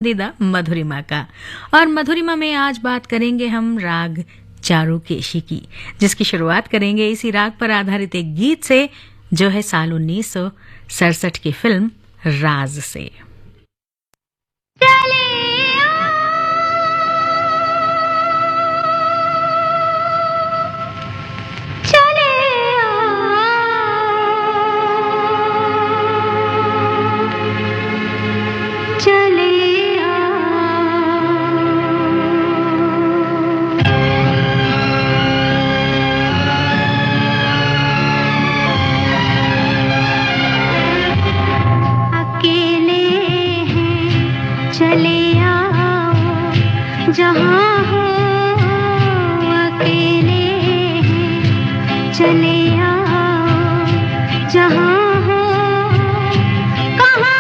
दीदा मधुरिमा का। और मधुरिमा में आज बात करेंगे हम राग चारुकेशी की, जिसकी शुरुआत करेंगे इसी राग पर आधारित एक गीत से, जो है साल 1967 की फिल्म राज से। जहाँ हो अकेले हैं, चले आओ जहाँ हो, कहाँ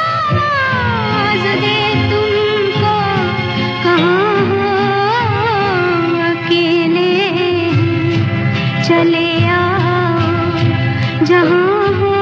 आवाज़ दे तुमको, कहाँ हो अकेले हैं, चले आओ जहाँ हो।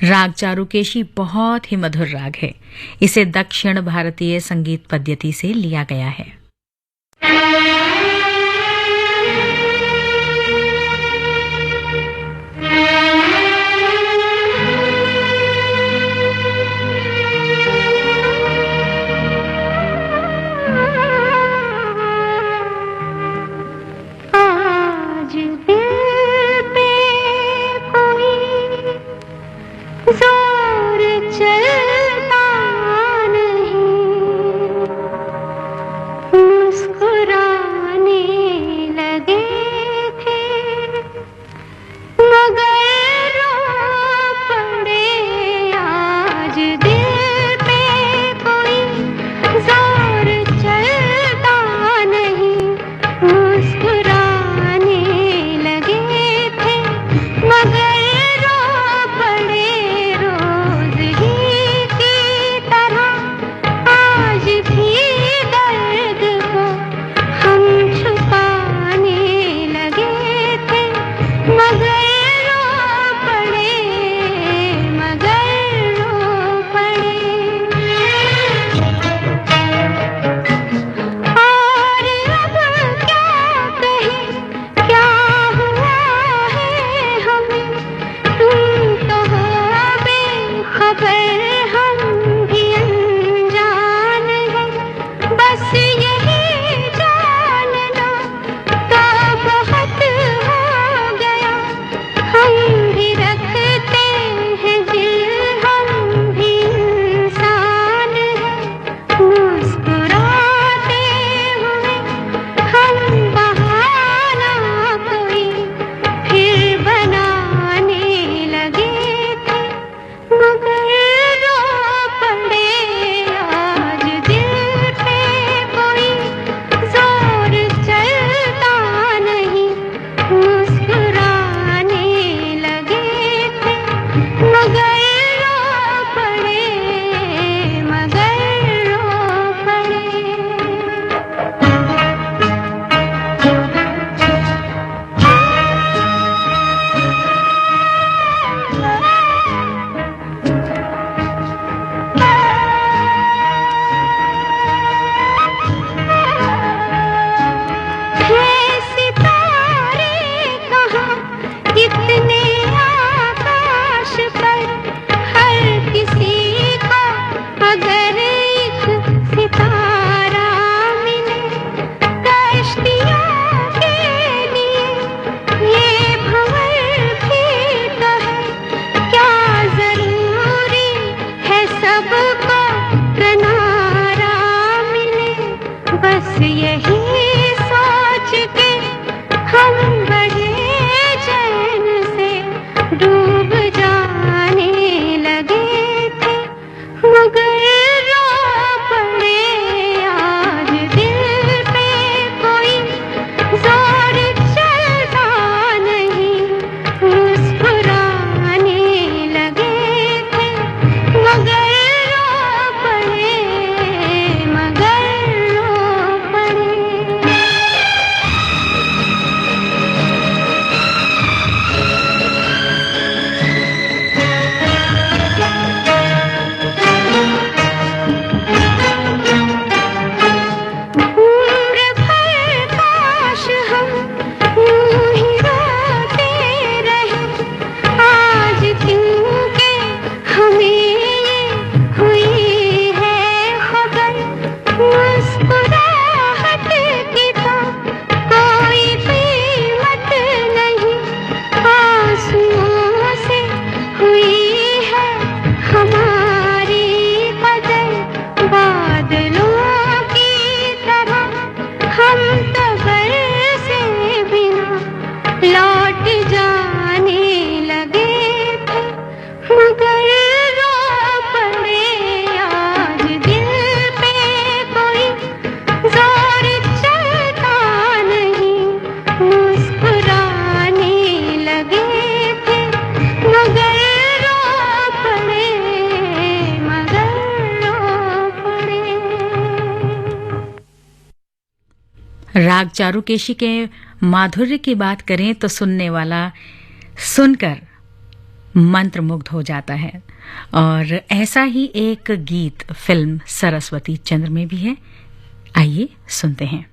राग चारुकेशी बहुत ही मधुर राग है। इसे दक्षिण भारतीय संगीत पद्धति से लिया गया है। राग चारुकेशी के माधुर्य की बात करें तो सुनने वाला सुनकर मंत्रमुग्ध हो जाता है। और ऐसा ही एक गीत फिल्म सरस्वती चंद्र में भी है। आइए सुनते हैं।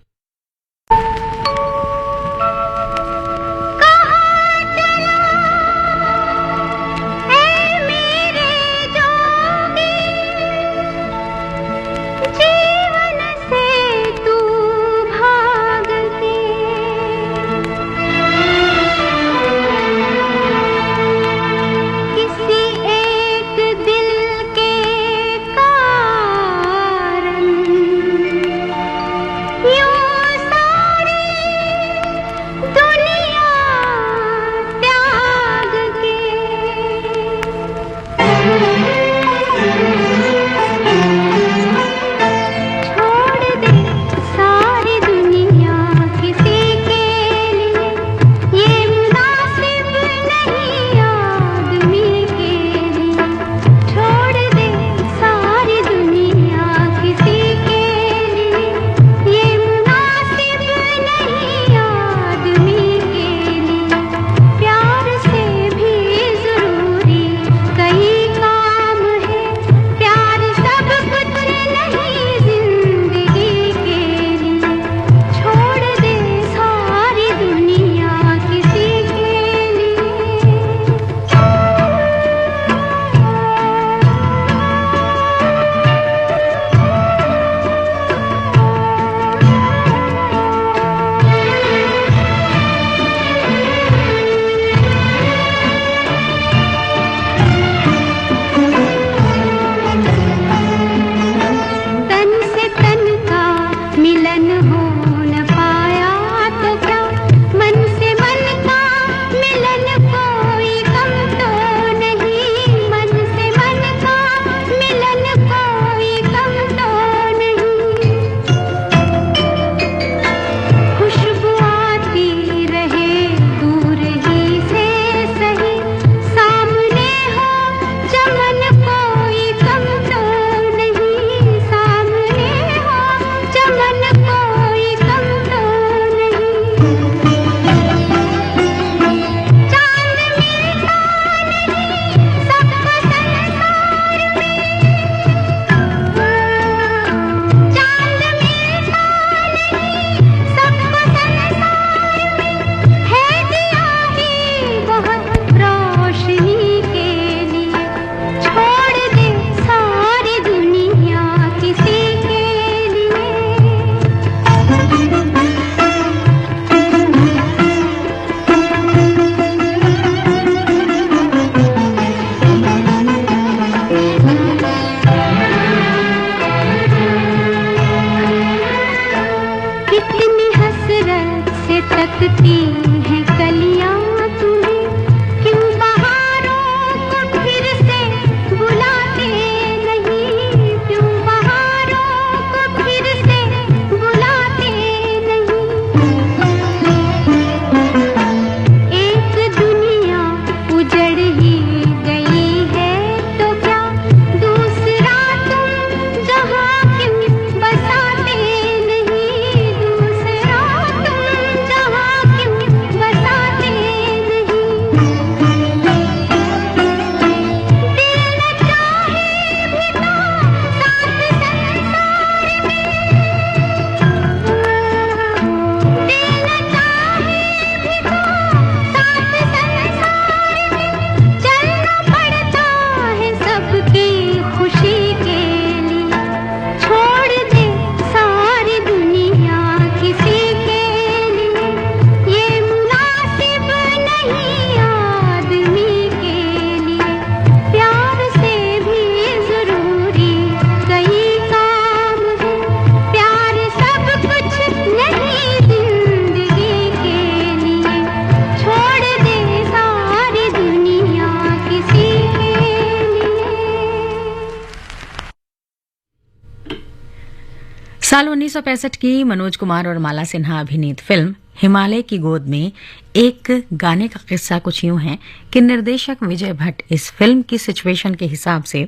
साल 1965 की मनोज कुमार और माला सिन्हा अभिनीत फिल्म हिमालय की गोद में एक गाने का किस्सा कुछ यूं है कि निर्देशक विजय भट्ट इस फिल्म की सिचुएशन के हिसाब से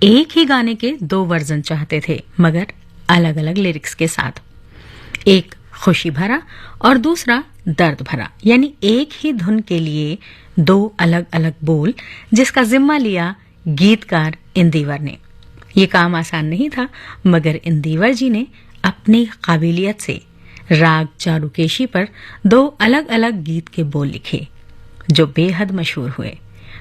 एक ही गाने के 2 वर्जन चाहते थे, मगर अलग अलग लिरिक्स के साथ। एक खुशी भरा और दूसरा दर्द भरा, यानी एक ही धुन के लिए दो अलग अलग बोल, जिसका जिम्मा लिया गीतकार इंदिवर ने। ये काम आसान नहीं था, मगर इंदिवर जी ने अपनी काबिलियत से राग चारुकेशी पर दो अलग अलग गीत के बोल लिखे जो बेहद मशहूर हुए।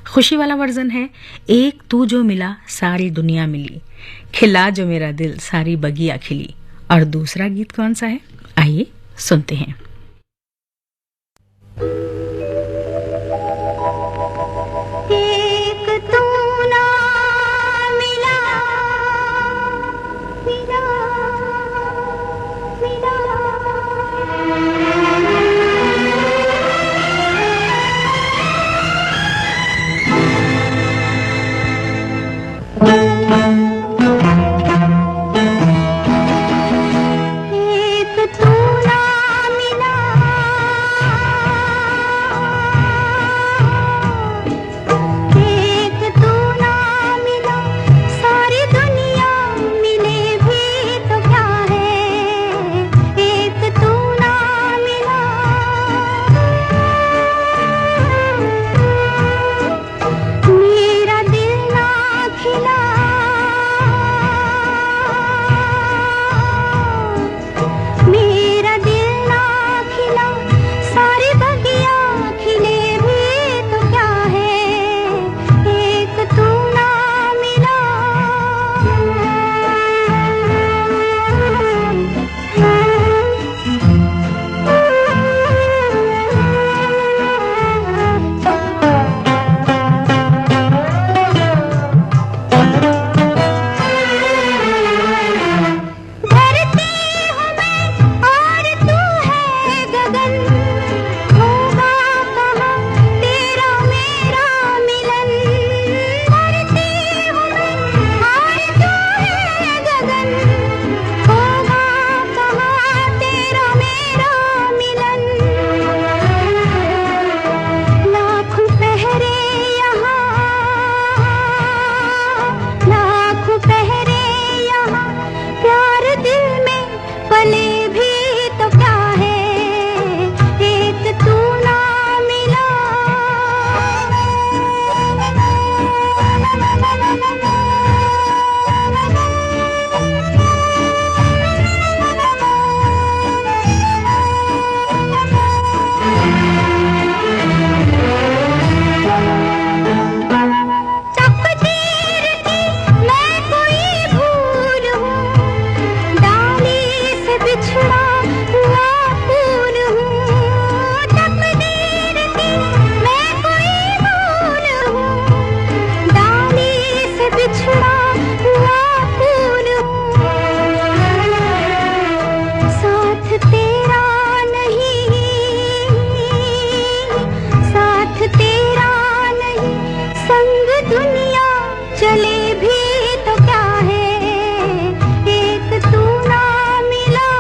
खुशी वाला वर्जन है एक तू जो मिला सारी दुनिया मिली, खिला जो मेरा दिल सारी बगिया खिली। और दूसरा गीत कौन सा है, आइए सुनते हैं। एक तू ना मिला, मिला, मिला। एक तू ना मिला, एक तू ना मिला, सारी दुनिया मिले भी तो क्या है। एक तू ना मिला, मेरा दिल ना खिला, मेरा दिल ना खिला, सारी बगिया खिले भी तो क्या है। एक तू ना मिला। धरती हूँ मैं और तू है गगन, होगा कहाँ तेरा मेरा मिलन। धरती हूँ मैं और तू है गगन, होगा कहाँ तेरा मेरा मिलन। लाखों पहरे यहाँ, लाखों पहरे यहाँ, प्यार दिल में पले भी तो क्या है। एक तू ना मिला। तकदीर की मैं कोई भूल हूँ, डाली से बिछड़ा हुआ फूल हूँ। तकदीर की मैं कोई भूल हूँ, डाली से बिछड़ा हुआ फूल हूँ। साथ तेरा नहीं, साथ तेरा नहीं, संग दुनिया चले भी तो क्या है। एक तू ना मिला।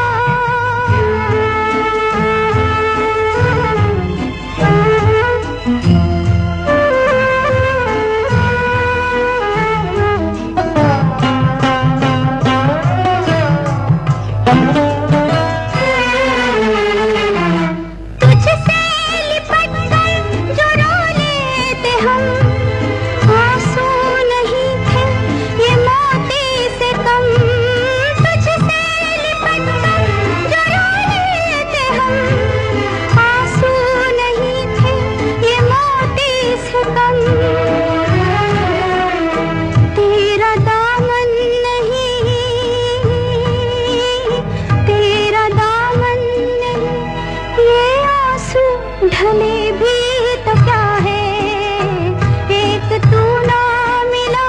तुझसे लिपट कर जो रो लेते हम, आंसू नहीं थे ये मोती से कम। तुझसे लिपट कर जो रो लेते हम, आंसू नहीं थे ये मोती से कम। तेरा दामन नहीं, तेरा दामन नहीं, ये आंसू ढले भी तो क्या है। एक तू ना मिला,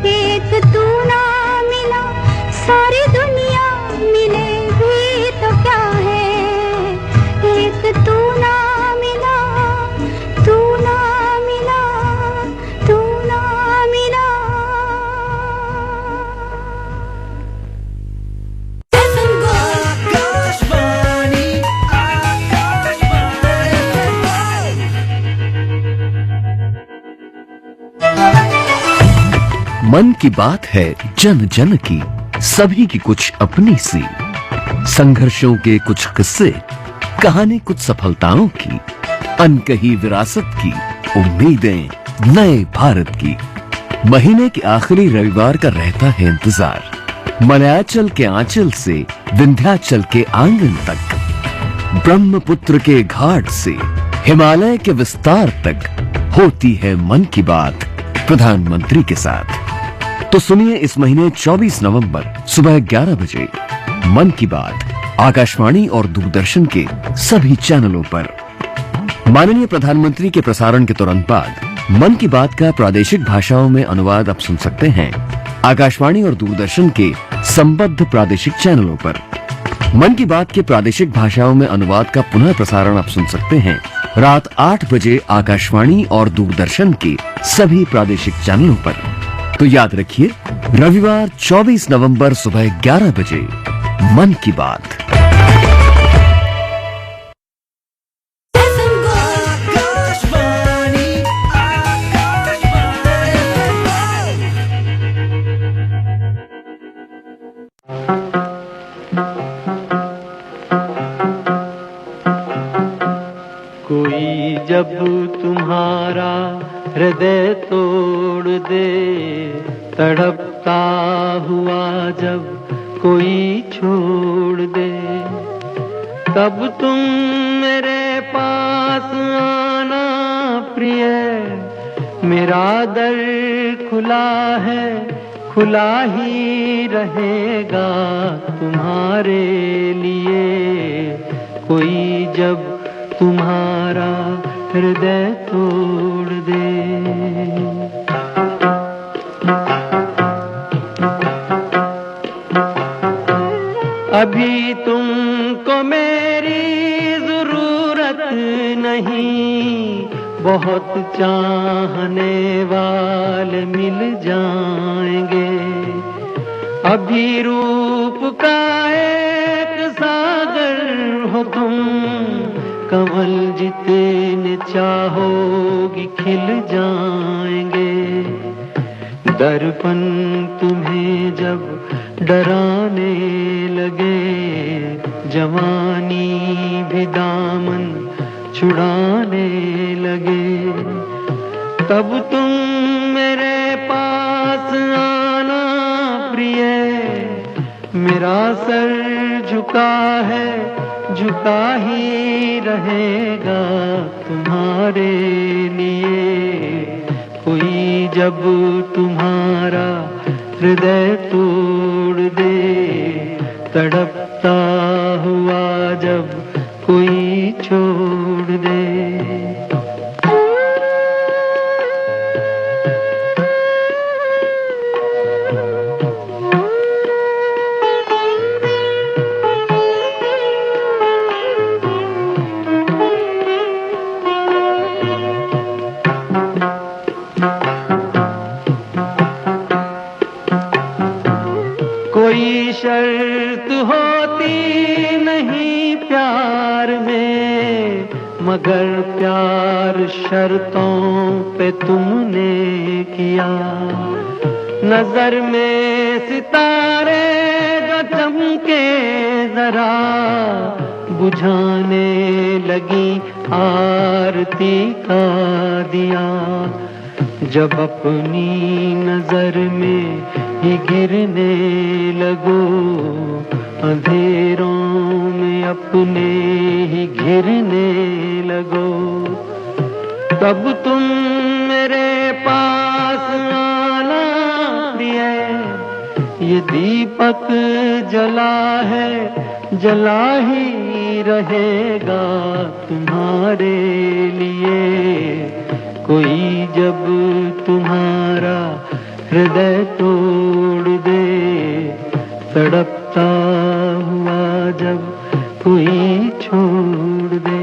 एक तू ना मिला, सारी दुनिया मिले भी तो क्या है। एक तू ना मिला, तू ना मिला, तू ना मिला। आकाशवाणी, मन की बात है जन जन की, सभी की कुछ अपनी सी, संघर्षों के कुछ किस्से, कहानी कुछ सफलताओं की, अनकही विरासत की, उम्मीदें नए भारत की। महीने के आखिरी रविवार का रहता है इंतजार, मलयाचल के आंचल से विंध्याचल के आंगन तक, ब्रह्मपुत्र के घाट से हिमालय के विस्तार तक होती है मन की बात प्रधानमंत्री के साथ। तो सुनिए इस महीने 24 नवंबर सुबह 11 बजे मन की बात आकाशवाणी और दूरदर्शन के सभी चैनलों पर। माननीय प्रधानमंत्री के प्रसारण के तुरंत बाद मन की बात का प्रादेशिक भाषाओं में अनुवाद आप सुन सकते हैं आकाशवाणी और दूरदर्शन के संबद्ध प्रादेशिक चैनलों पर। मन की बात के प्रादेशिक भाषाओं में अनुवाद का पुनः प्रसारण आप सुन सकते हैं रात 8 बजे आकाशवाणी और दूरदर्शन के सभी प्रादेशिक चैनलों पर। तो याद रखिए, रविवार 24 नवंबर सुबह 11 बजे मन की बात। कोई जब तुम्हारा हृदय तोड़ दे, तड़पता हुआ जब कोई छोड़ दे, तब तुम मेरे पास आना प्रिय। मेरा दर खुला है, खुला ही रहेगा तुम्हारे लिए। कोई जब तुम्हारा हृदय तोड़ दे। अभी तुमको मेरी जरूरत नहीं, बहुत चाहने वाले मिल जाएंगे। अभी रूप का एक सागर हो तुम, कमल जितने चाहोगी खिल जाएंगे। दर्पण तुम्हें जब डराने लगे, जवानी भी दामन छुड़ाने लगे, तब तुम मेरे पास आना प्रिय। मेरा सर झुका है, झुका ही रहेगा तुम्हारे लिए। कोई जब तुम्हारा हृदय तोड़ दे, तड़पता हुआ जब कोई छोड़ दे। कोई शर्त होती नहीं प्यार में, मगर प्यार शर्तों पे तुमने किया। नजर में सितारे जो चमके जरा, बुझाने लगी आरती का दिया। जब अपनी नजर में ही गिरने लगो, अंधेरों में अपने ही घिरने लगो, तब तुम मेरे पास आना प्रिय। ये दीपक जला है, जला ही रहेगा तुम्हारे लिए। कोई जब तुम्हारा हृदय तोड़ दे, तड़पता हुआ जब कोई छोड़ दे।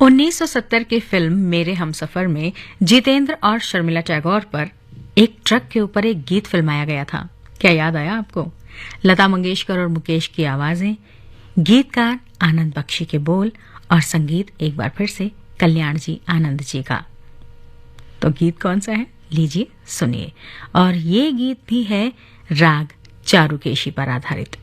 1970 की फिल्म मेरे हमसफर में जितेंद्र और शर्मिला टैगोर पर एक ट्रक के ऊपर एक गीत फिल्माया गया था। क्या याद आया आपको? लता मंगेशकर और मुकेश की आवाजें, गीतकार आनंद बख्शी के बोल और संगीत एक बार फिर से कल्याण जी आनंद जी का। तो गीत कौन सा है? लीजिए सुनिए। और ये गीत भी है राग चारुकेशी पर आधारित।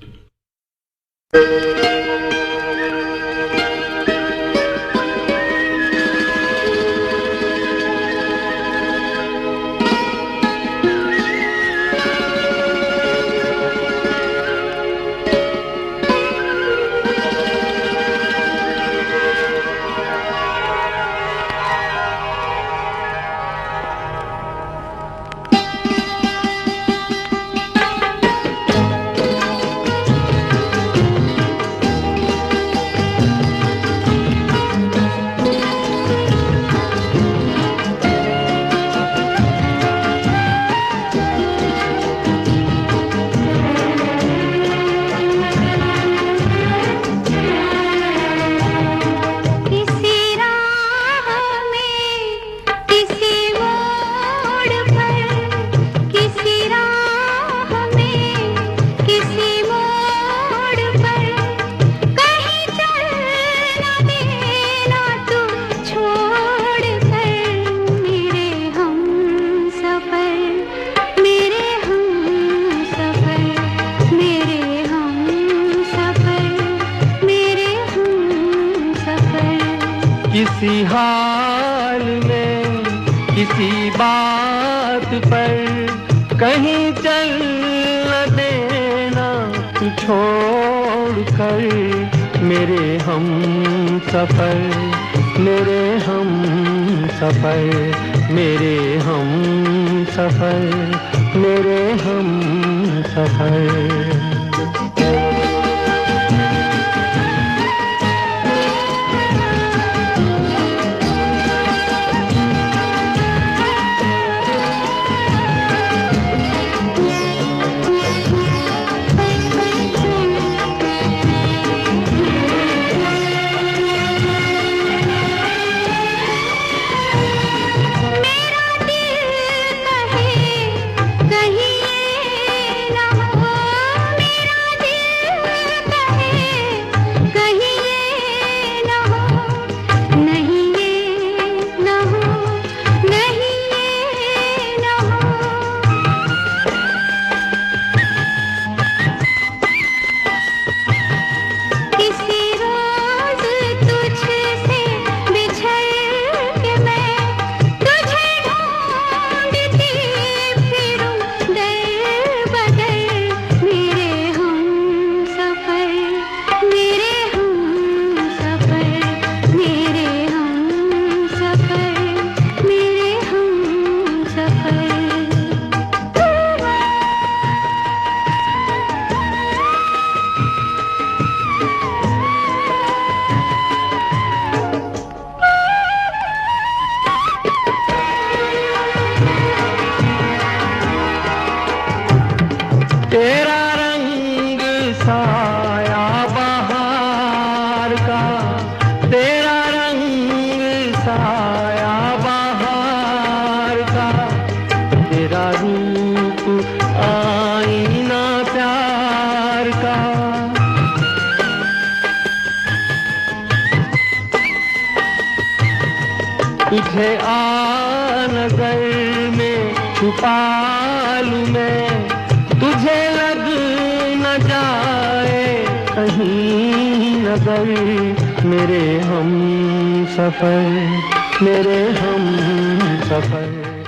किसी हाल में किसी बात पर कहीं चल न देना तू छोड़ कर मेरे हम सफर, मेरे हम सफर, मेरे हम सफर, मेरे हम सफर। तेरा रंग साया बहार का, तेरा रंग साया बहार का, तेरा रूप आईना प्यार का। तुझे आनगर में छुपा लूं मैं, तुझे लग न जाए कहीं नजर, मेरे हम सफर, मेरे हम सफर।